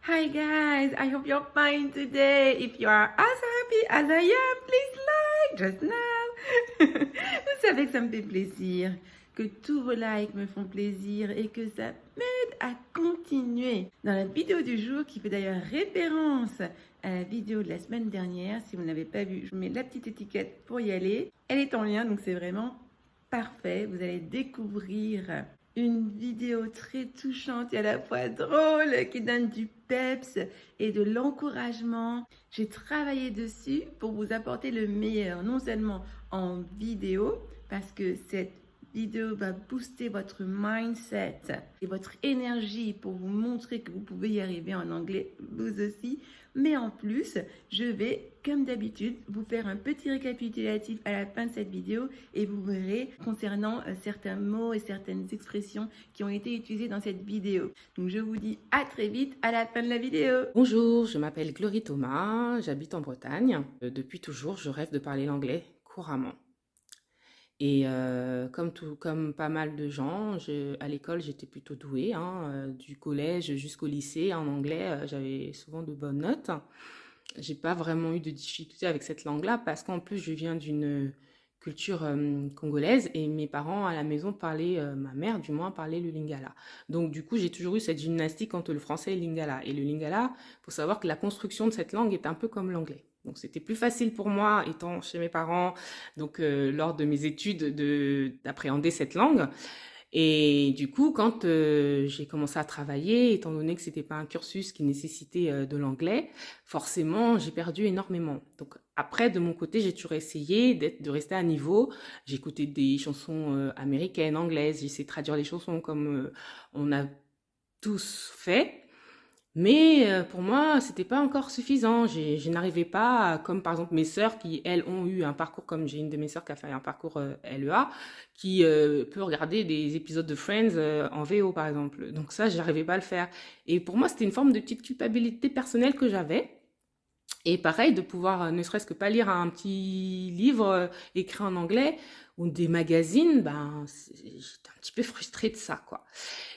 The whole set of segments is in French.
Hi guys, I hope you're fine today. If you are as happy as I am, please like just now. Vous savez que ça me fait plaisir, que tous vos likes me font plaisir et que ça m'aide à continuer. Dans la vidéo du jour, qui fait d'ailleurs référence à la vidéo de la semaine dernière, si vous ne l'avez pas vue, je vous mets la petite étiquette pour y aller. Elle est en lien, donc c'est vraiment parfait. Vous allez découvrir une vidéo très touchante et à la fois drôle qui donne du peps et de l'encouragement. J'ai travaillé dessus pour vous apporter le meilleur, non seulement en vidéo, parce que cette vidéo va booster votre mindset et votre énergie pour vous montrer que vous pouvez y arriver en anglais, vous aussi. Mais en plus, je vais, comme d'habitude, vous faire un petit récapitulatif à la fin de cette vidéo et vous verrez concernant certains mots et certaines expressions qui ont été utilisées dans cette vidéo. Donc je vous dis à très vite à la fin de la vidéo. Bonjour, je m'appelle Glory Thomas, j'habite en Bretagne. Depuis toujours, je rêve de parler l'anglais couramment. Et comme pas mal de gens, à l'école, j'étais plutôt douée. Du collège jusqu'au lycée, en anglais, j'avais souvent de bonnes notes. J'ai pas vraiment eu de difficultés avec cette langue-là parce qu'en plus, je viens d'une culture congolaise et mes parents à la maison parlaient, ma mère du moins parlait le lingala. Donc du coup, j'ai toujours eu cette gymnastique entre le français et le lingala. Et le lingala, faut savoir que la construction de cette langue est un peu comme l'anglais. Donc c'était plus facile pour moi, étant chez mes parents, donc lors de mes études, d'appréhender cette langue. Et du coup, quand j'ai commencé à travailler, étant donné que c'était pas un cursus qui nécessitait de l'anglais, forcément, j'ai perdu énormément. Donc après, de mon côté, j'ai toujours essayé de rester à niveau. J'ai écouté des chansons américaines, anglaises, j'ai essayé de traduire les chansons comme on a tous fait. Mais pour moi, c'était pas encore suffisant. Je n'arrivais pas, comme par exemple mes sœurs qui, elles, ont eu un parcours, comme j'ai une de mes sœurs qui a fait un parcours LEA, qui peut regarder des épisodes de Friends en VO, par exemple. Donc ça, j'arrivais pas à le faire. Et pour moi, c'était une forme de petite culpabilité personnelle que j'avais. Et pareil, de pouvoir ne serait-ce que pas lire un petit livre écrit en anglais ou des magazines, ben, j'étais un petit peu frustrée de ça, quoi.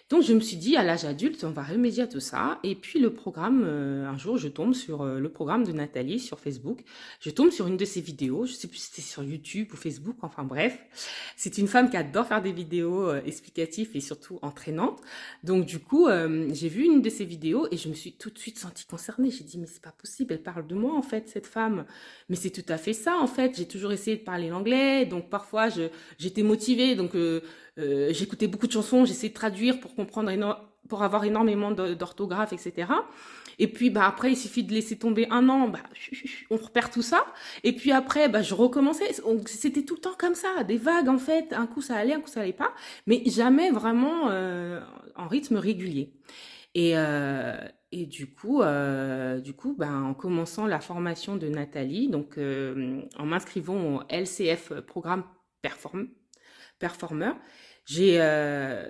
Donc je me suis dit, à l'âge adulte, on va remédier à tout ça. Et puis le programme, un jour, je tombe sur le programme de Nathalie sur Facebook. Je tombe sur une de ses vidéos. Je sais plus si c'était sur YouTube ou Facebook. Enfin bref, c'est une femme qui adore faire des vidéos explicatives et surtout entraînantes. Donc du coup, j'ai vu une de ses vidéos et je me suis tout de suite sentie concernée. J'ai dit, mais c'est pas possible, elle parle de moi en fait, cette femme. Mais c'est tout à fait ça en fait. J'ai toujours essayé de parler l'anglais. Donc parfois, j'étais motivée. Donc j'écoutais beaucoup de chansons, j'essayais de traduire pour comprendre, pour avoir énormément d'orthographe, etc. Et puis bah après, il suffit de laisser tomber un an, bah on repère tout ça. Et puis après, bah je recommençais. C'était tout le temps comme ça, des vagues en fait. Un coup ça allait, un coup ça allait pas, mais jamais vraiment en rythme régulier. Et du coup, ben, en commençant la formation de Nathalie, donc en m'inscrivant au LCF programme Performer, j'ai euh,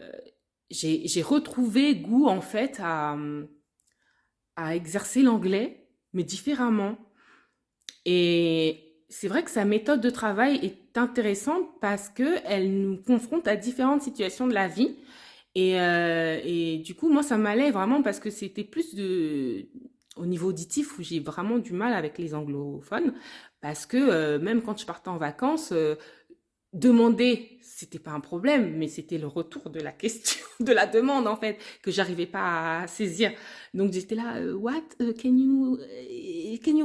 j'ai retrouvé goût en fait à exercer l'anglais, mais différemment. Et c'est vrai que sa méthode de travail est intéressante parce que elle nous confronte à différentes situations de la vie. Et du coup, moi, ça m'allait vraiment parce que c'était plus au niveau auditif où j'ai vraiment du mal avec les anglophones. Parce que même quand je partais en vacances, demander, c'était pas un problème, mais c'était le retour de la question, de la demande en fait, que j'arrivais pas à saisir. Donc j'étais là, what? Can you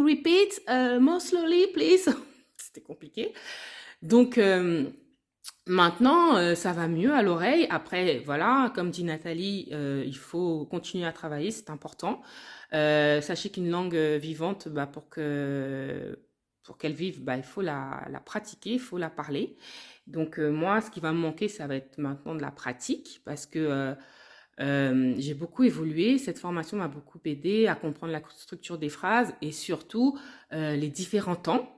repeat more slowly, please? C'était compliqué. Donc maintenant, ça va mieux à l'oreille. Après, voilà, comme dit Nathalie, il faut continuer à travailler, c'est important. Sachez qu'une langue vivante, bah, pour qu'elle vive, bah, il faut la pratiquer, il faut la parler. Donc moi, ce qui va me manquer, ça va être maintenant de la pratique parce que j'ai beaucoup évolué. Cette formation m'a beaucoup aidé à comprendre la structure des phrases et surtout les différents temps.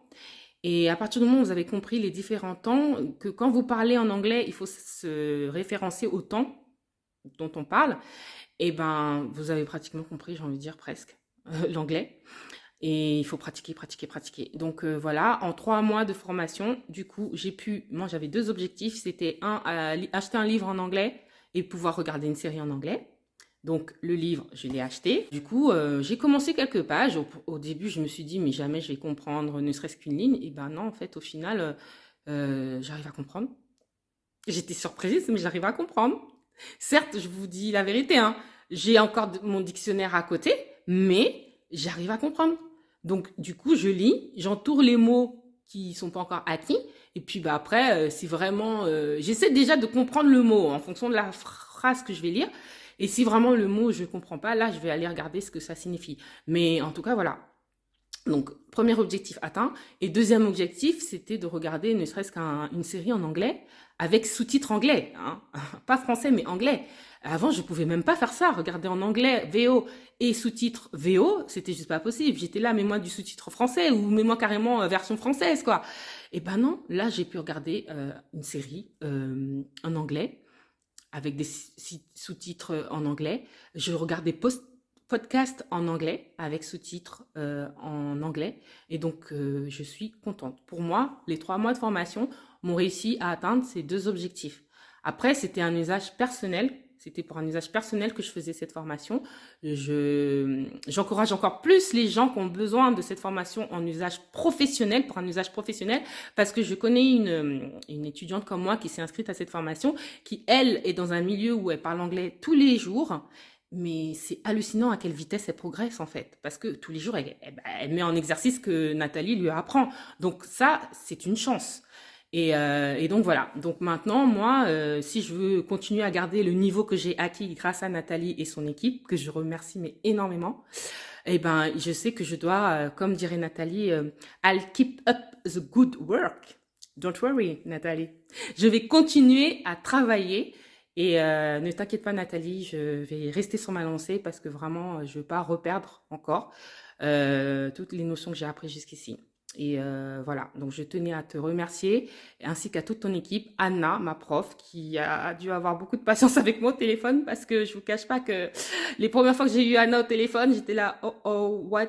Et à partir du moment où vous avez compris les différents temps, que quand vous parlez en anglais, il faut se référencer au temps dont on parle, et ben vous avez pratiquement compris, j'ai envie de dire presque, l'anglais. Et il faut pratiquer, pratiquer, pratiquer. Donc voilà, en 3 mois de formation, du coup, moi j'avais 2 objectifs. C'était acheter un livre en anglais et pouvoir regarder une série en anglais. Donc, le livre, je l'ai acheté. Du coup, j'ai commencé quelques pages. Au début, je me suis dit, mais jamais je vais comprendre ne serait-ce qu'une ligne. Et ben non, en fait, au final, j'arrive à comprendre. J'étais surprise, mais j'arrive à comprendre. Certes, je vous dis la vérité, hein, j'ai encore mon dictionnaire à côté, mais j'arrive à comprendre. Donc, du coup, je lis, j'entoure les mots qui sont pas encore acquis, et puis bah après, si vraiment, j'essaie déjà de comprendre le mot en fonction de la phrase que je vais lire. Et si vraiment le mot je comprends pas, là, je vais aller regarder ce que ça signifie. Mais en tout cas, voilà. Donc, premier objectif atteint. Et deuxième objectif, c'était de regarder ne serait-ce qu'une série en anglais avec sous-titres anglais. Hein. Pas français, mais anglais. Avant, je pouvais même pas faire ça. Regarder en anglais, VO et sous-titres VO, c'était juste pas possible. J'étais là, mets-moi du sous-titre français ou mets-moi carrément version française, quoi. Et ben non, là, j'ai pu regarder une série en anglais avec des sous-titres en anglais. Je regardais podcast en anglais avec sous-titres en anglais et donc je suis contente. Pour moi, les 3 mois de formation m'ont réussi à atteindre ces 2 objectifs. Après, c'était un usage personnel. C'était pour un usage personnel que je faisais cette formation. J'encourage encore plus les gens qui ont besoin de cette formation en usage professionnel, pour un usage professionnel, parce que je connais une étudiante comme moi qui s'est inscrite à cette formation, qui, elle, est dans un milieu où elle parle anglais tous les jours. Mais c'est hallucinant à quelle vitesse elle progresse en fait. Parce que tous les jours, elle met en exercice ce que Nathalie lui apprend. Donc ça, c'est une chance. Et donc voilà. Donc maintenant, moi, si je veux continuer à garder le niveau que j'ai acquis grâce à Nathalie et son équipe, que je remercie mais énormément, eh ben, je sais que je dois, comme dirait Nathalie, I'll keep up the good work. Don't worry, Nathalie. Je vais continuer à travailler et ne t'inquiète pas, Nathalie, je vais rester sur ma lancée parce que vraiment, je veux pas reperdre encore toutes les notions que j'ai apprises jusqu'ici. Et voilà, donc je tenais à te remercier, ainsi qu'à toute ton équipe, Anna, ma prof, qui a dû avoir beaucoup de patience avec moi au téléphone, parce que je vous cache pas que les premières fois que j'ai eu Anna au téléphone, j'étais là, oh, what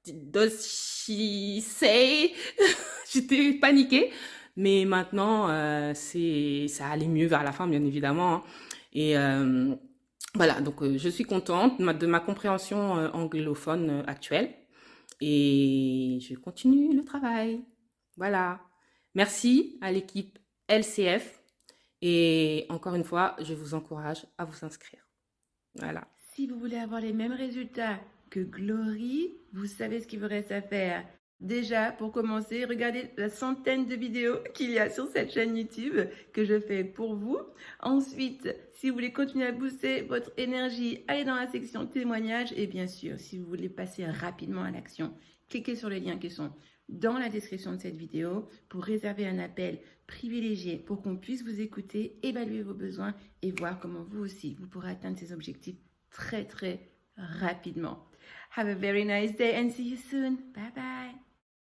does she say? J'étais paniquée. Mais maintenant, ça allait mieux vers la fin, bien évidemment. Hein. Et voilà, donc je suis contente de ma compréhension anglophone actuelle. Et je continue le travail. Voilà. Merci à l'équipe LCF. Et encore une fois, je vous encourage à vous inscrire. Voilà. Si vous voulez avoir les mêmes résultats que Glory, vous savez ce qu'il vous reste à faire. Déjà, pour commencer, regardez la centaine de vidéos qu'il y a sur cette chaîne YouTube que je fais pour vous. Ensuite, si vous voulez continuer à booster votre énergie, allez dans la section témoignages. Et bien sûr, si vous voulez passer rapidement à l'action, cliquez sur les liens qui sont dans la description de cette vidéo pour réserver un appel privilégié pour qu'on puisse vous écouter, évaluer vos besoins et voir comment vous aussi, vous pourrez atteindre ces objectifs très, très rapidement. Have a very nice day and see you soon. Bye bye.